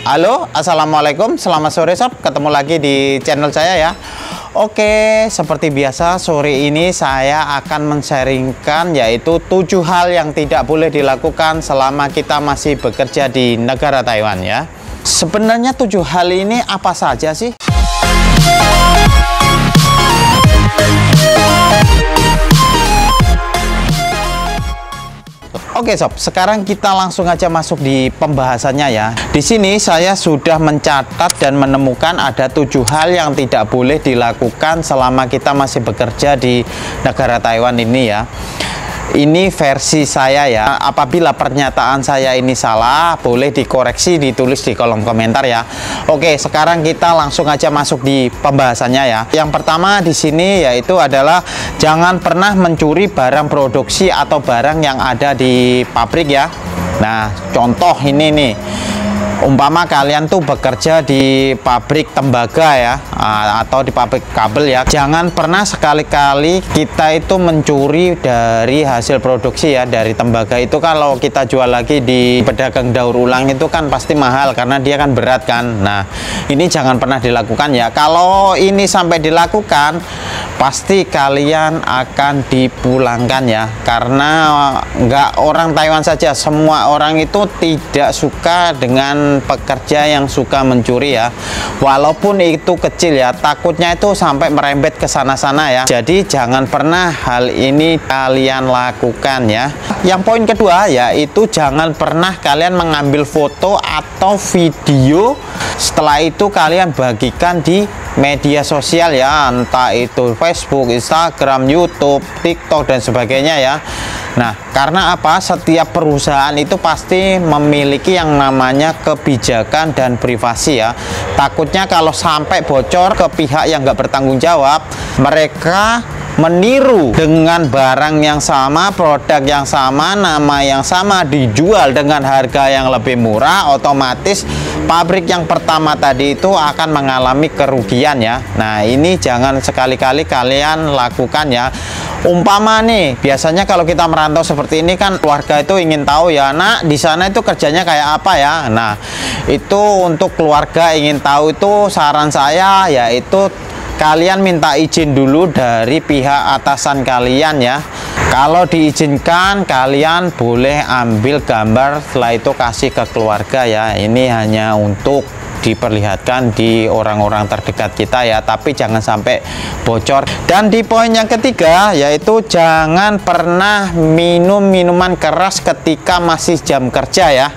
Halo, assalamualaikum, selamat sore sob. Ketemu lagi di channel saya ya. Oke, seperti biasa sore ini saya akan men-sharingkan yaitu 7 hal yang tidak boleh dilakukan selama kita masih bekerja di negara Taiwan ya. Sebenarnya 7 hal ini apa saja sih? Oke sob, sekarang kita langsung aja masuk di pembahasannya ya. Di sini saya sudah mencatat dan menemukan ada 7 hal yang tidak boleh dilakukan selama kita masih bekerja di negara Taiwan ini ya. Ini versi saya ya. Apabila pernyataan saya ini salah, boleh dikoreksi, ditulis di kolom komentar ya. Oke, sekarang kita langsung aja masuk di pembahasannya ya. Yang pertama di sini yaitu adalah jangan pernah mencuri barang produksi atau barang yang ada di pabrik ya. Nah, contoh ini nih. Umpama kalian tuh bekerja di pabrik tembaga ya, atau di pabrik kabel ya, jangan pernah sekali-kali kita itu mencuri dari hasil produksi ya. Dari tembaga itu kalau kita jual lagi di pedagang daur ulang itu kan pasti mahal karena dia kan berat kan. Nah, ini jangan pernah dilakukan ya. Kalau ini sampai dilakukan, pasti kalian akan dipulangkan ya, karena nggak orang Taiwan saja, semua orang itu tidak suka dengan pekerja yang suka mencuri ya. Walaupun itu kecil ya, takutnya itu sampai merembet ke sana-sana ya. Jadi jangan pernah hal ini kalian lakukan ya. Yang poin kedua yaitu jangan pernah kalian mengambil foto atau video, setelah itu kalian bagikan di media sosial ya, entah itu Facebook, Instagram, YouTube, TikTok dan sebagainya ya. Nah, karena apa? Setiap perusahaan itu pasti memiliki yang namanya kebijakan dan privasi ya. Takutnya kalau sampai bocor ke pihak yang nggak bertanggung jawab, mereka meniru dengan barang yang sama, produk yang sama, nama yang sama, dijual dengan harga yang lebih murah, otomatis pabrik yang pertama tadi itu akan mengalami kerugian ya. Nah, ini jangan sekali-kali kalian lakukan ya. Umpama nih, biasanya kalau kita merantau seperti ini kan keluarga itu ingin tahu ya, nak di sana itu kerjanya kayak apa ya. Nah, itu untuk keluarga ingin tahu itu saran saya yaitu kalian minta izin dulu dari pihak atasan kalian ya. Kalau diizinkan, kalian boleh ambil gambar, setelah itu kasih ke keluarga ya. Ini hanya untuk diperlihatkan di orang-orang terdekat kita ya, tapi jangan sampai bocor. Dan di poin yang ketiga yaitu jangan pernah minum minuman keras ketika masih jam kerja ya.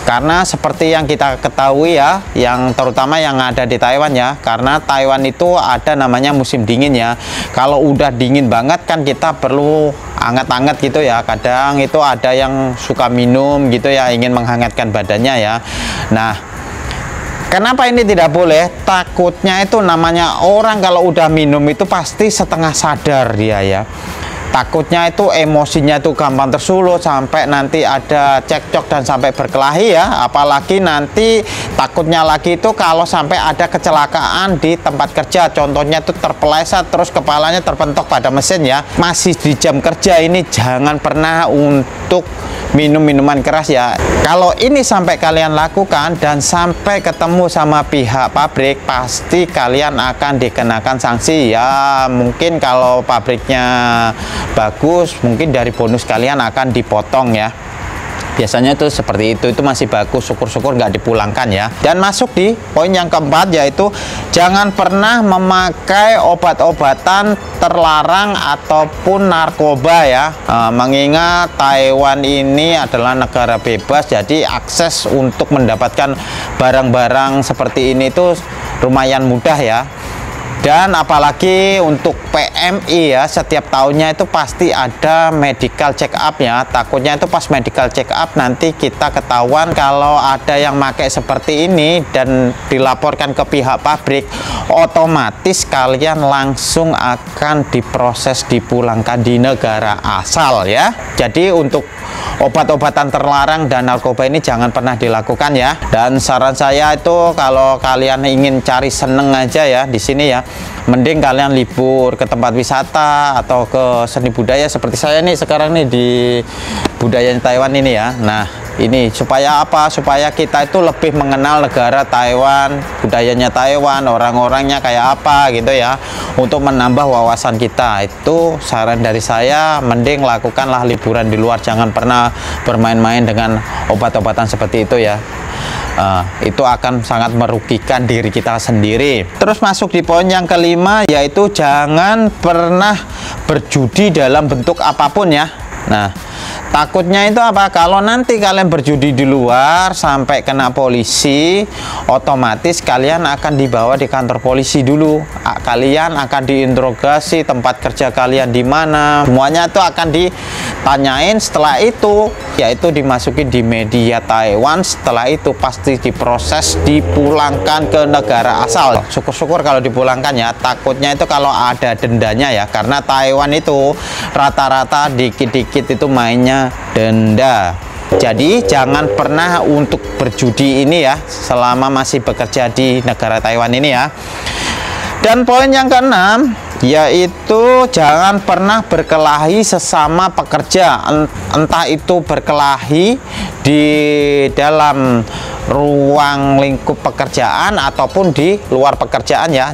Karena seperti yang kita ketahui ya, yang terutama yang ada di Taiwan ya, karena Taiwan itu ada namanya musim dingin ya. Kalau udah dingin banget kan kita perlu anget-anget gitu ya. Kadang itu ada yang suka minum gitu ya, ingin menghangatkan badannya ya. Nah, kenapa ini tidak boleh? Takutnya itu namanya orang kalau udah minum itu pasti setengah sadar dia ya. Takutnya itu emosinya itu gampang tersulut sampai nanti ada cekcok dan sampai berkelahi ya. Apalagi nanti takutnya lagi itu kalau sampai ada kecelakaan di tempat kerja, contohnya itu terpeleset terus kepalanya terpentok pada mesin ya. Masih di jam kerja ini jangan pernah untuk minum minuman keras ya. Kalau ini sampai kalian lakukan dan sampai ketemu sama pihak pabrik, pasti kalian akan dikenakan sanksi ya. Mungkin kalau pabriknya bagus, mungkin dari bonus kalian akan dipotong ya. Biasanya itu seperti itu masih bagus, syukur-syukur nggak dipulangkan ya. Dan masuk di poin yang keempat yaitu jangan pernah memakai obat-obatan terlarang ataupun narkoba ya. Mengingat Taiwan ini adalah negara bebas, jadi akses untuk mendapatkan barang-barang seperti ini itu lumayan mudah ya. Dan apalagi untuk PMI ya, setiap tahunnya itu pasti ada medical check up ya. Takutnya itu pas medical check up nanti kita ketahuan kalau ada yang pakai seperti ini dan dilaporkan ke pihak pabrik, otomatis kalian langsung akan diproses dipulangkan di negara asal ya. Jadi untuk obat-obatan terlarang dan narkoba ini jangan pernah dilakukan ya. Dan saran saya itu kalau kalian ingin cari seneng aja ya di sini ya, mending kalian libur ke tempat wisata atau ke seni budaya seperti saya nih sekarang nih di budaya Taiwan ini ya. Nah, ini. Supaya apa? Supaya kita itu lebih mengenal negara Taiwan, budayanya Taiwan, orang-orangnya kayak apa gitu ya, untuk menambah wawasan kita. Itu saran dari saya, mending lakukanlah liburan di luar, jangan pernah bermain-main dengan obat-obatan seperti itu ya. Itu akan sangat merugikan diri kita sendiri. Terus masuk di poin yang kelima, yaitu jangan pernah berjudi dalam bentuk apapun ya. Nah, takutnya itu apa? Kalau nanti kalian berjudi di luar sampai kena polisi, otomatis kalian akan dibawa di kantor polisi dulu. Kalian akan diinterogasi, tempat kerja kalian di mana, semuanya itu akan ditanyain. Setelah itu, yaitu dimasukin di media Taiwan. Setelah itu pasti diproses, dipulangkan ke negara asal. Syukur-syukur kalau dipulangkan ya. Takutnya itu kalau ada dendanya ya, karena Taiwan itu rata-rata dikit-dikit itu mainnya denda. Jadi jangan pernah untuk berjudi ini ya, selama masih bekerja di negara Taiwan ini ya. Dan poin yang keenam, yaitu jangan pernah berkelahi sesama pekerja. Entah itu berkelahi di dalam ruang lingkup pekerjaan ataupun di luar pekerjaan ya.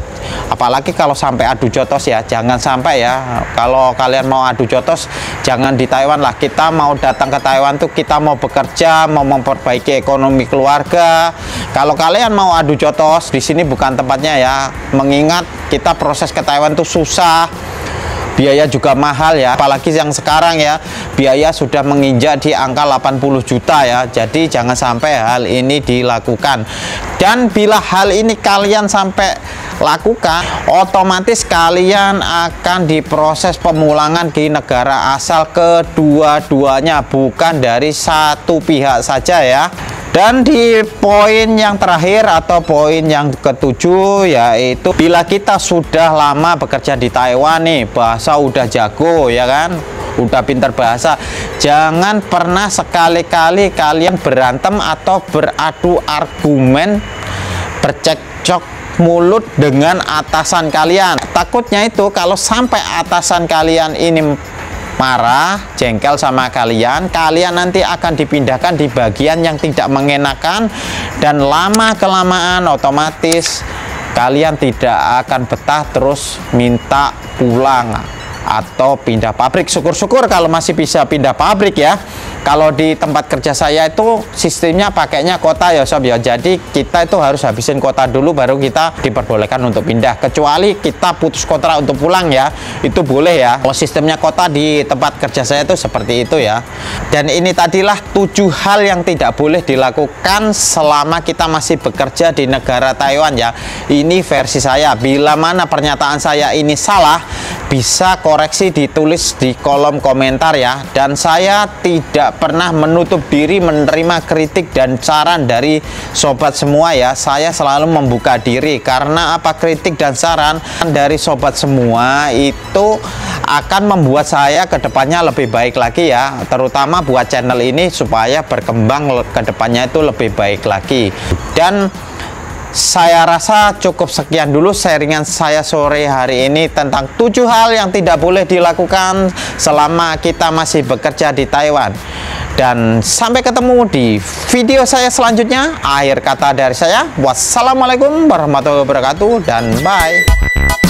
Apalagi kalau sampai adu jotos ya, jangan sampai ya. Kalau kalian mau adu jotos, jangan di Taiwan lah. Kita mau datang ke Taiwan tuh kita mau bekerja, mau memperbaiki ekonomi keluarga. Kalau kalian mau adu jotos, di sini bukan tempatnya ya. Mengingat kita proses ke Taiwan tuh susah, biaya juga mahal ya, apalagi yang sekarang ya, biaya sudah menginjak di angka 80 juta ya. Jadi jangan sampai hal ini dilakukan. Dan bila hal ini kalian sampai lakukan, otomatis kalian akan diproses pemulangan di negara asal kedua-duanya, bukan dari satu pihak saja ya. Dan di poin yang terakhir atau poin yang ketujuh, yaitu bila kita sudah lama bekerja di Taiwan nih, bahasa udah jago ya kan, udah pintar bahasa, jangan pernah sekali-kali kalian berantem atau beradu argumen, bercekcok mulut dengan atasan kalian. Takutnya itu kalau sampai atasan kalian ini marah, jengkel sama kalian, kalian nanti akan dipindahkan di bagian yang tidak mengenakan, dan lama-kelamaan otomatis kalian tidak akan betah, terus minta pulang atau pindah pabrik. Syukur-syukur kalau masih bisa pindah pabrik ya. Kalau di tempat kerja saya itu sistemnya pakainya kota ya sob ya. Jadi kita itu harus habisin kota dulu baru kita diperbolehkan untuk pindah. Kecuali kita putus kontrak untuk pulang ya, itu boleh ya. Kalau sistemnya kota di tempat kerja saya itu seperti itu ya. Dan ini tadilah 7 hal yang tidak boleh dilakukan selama kita masih bekerja di negara Taiwan ya. Ini versi saya. Bila mana pernyataan saya ini salah, bisa koreksi ditulis di kolom komentar ya. Dan saya tidak pernah menutup diri menerima kritik dan saran dari sobat semua ya. Saya selalu membuka diri, karena apa, kritik dan saran dari sobat semua itu akan membuat saya kedepannya lebih baik lagi ya, terutama buat channel ini supaya berkembang kedepannya itu lebih baik lagi. Dan saya rasa cukup sekian dulu sharingan saya sore hari ini tentang 7 hal yang tidak boleh dilakukan selama kita masih bekerja di Taiwan. Dan sampai ketemu di video saya selanjutnya. Akhir kata dari saya, wassalamualaikum warahmatullahi wabarakatuh, dan bye.